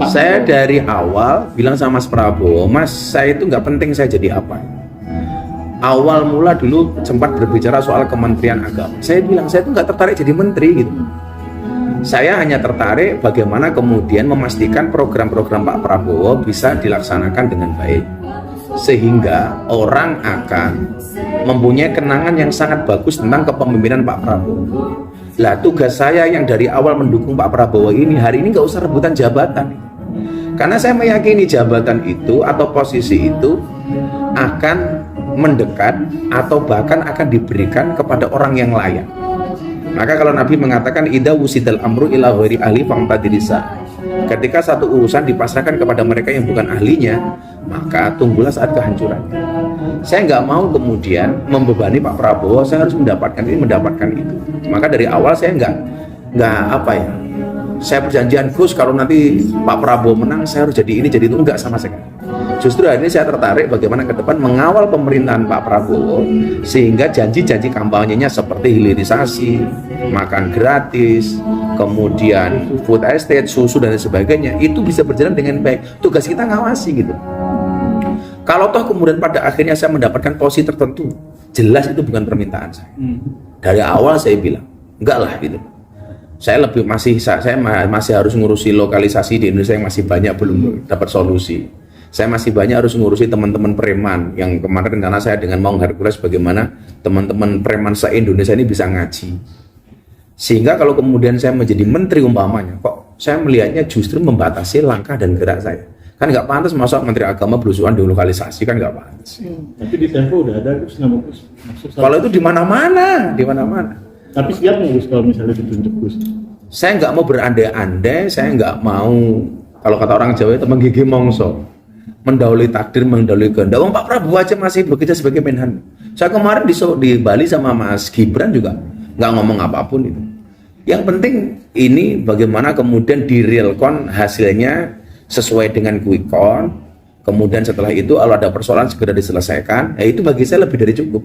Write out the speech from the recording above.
Saya dari awal bilang sama Mas Prabowo, Mas, saya itu nggak penting saya jadi apa. Awal mula dulu sempat berbicara soal Kementerian Agama. Saya bilang saya itu nggak tertarik jadi menteri gitu. Saya hanya tertarik bagaimana kemudian memastikan program-program Pak Prabowo bisa dilaksanakan dengan baik, sehingga orang akan mempunyai kenangan yang sangat bagus tentang kepemimpinan Pak Prabowo. Lah tugas saya yang dari awal mendukung Pak Prabowo ini hari ini nggak usah rebutan jabatan, karena saya meyakini jabatan itu atau posisi itu akan mendekat atau bahkan akan diberikan kepada orang yang layak. Maka kalau Nabi mengatakan idza wusidal amru ila ghairi ahli faqtadirisa, ketika satu urusan dipasrahkan kepada mereka yang bukan ahlinya, maka tunggulah saat kehancurannya. Saya nggak mau kemudian membebani Pak Prabowo, saya harus mendapatkan ini, mendapatkan itu. Maka dari awal saya nggak apa ya, saya perjanjian Gus kalau nanti Pak Prabowo menang saya harus jadi ini jadi itu, enggak sama sekali. Justru hari ini saya tertarik bagaimana ke depan mengawal pemerintahan Pak Prabowo sehingga janji-janji kampanyenya seperti hilirisasi, makan gratis, kemudian food estate, susu dan sebagainya itu bisa berjalan dengan baik. Tugas kita ngawasi gitu. Kalau toh kemudian pada akhirnya saya mendapatkan posisi tertentu, jelas itu bukan permintaan saya. Dari awal saya bilang, enggak lah gitu. Saya masih harus ngurusi lokalisasi di Indonesia yang masih banyak belum dapat solusi. Saya masih banyak harus ngurusi teman-teman preman yang kemarin rencana saya dengan Maung Hercules bagaimana teman-teman preman se-Indonesia ini bisa ngaji. Sehingga kalau kemudian saya menjadi menteri umpamanya, kok saya melihatnya justru membatasi langkah dan gerak saya. Kan nggak pantas masa Menteri Agama berusukan di lokalisasi, kan nggak pantas. Tapi di Tempo udah ada Gus nama Gus. Kalau itu di mana-mana, di mana-mana. Tapi siap nggak Gus kalau misalnya ditunjuk Gus? Saya nggak mau berandai-andai, saya nggak mau, kalau kata orang Jawa itu menggigih mongso, mendahului takdir, mendahului kehendak. Pak Prabowo aja masih bekerja sebagai Menhan. Saya kemarin di Bali sama Mas Gibran juga nggak ngomong apapun itu. Yang penting ini bagaimana kemudian di realcon hasilnya sesuai dengan quick count, kemudian setelah itu kalau ada persoalan segera diselesaikan, itu bagi saya lebih dari cukup.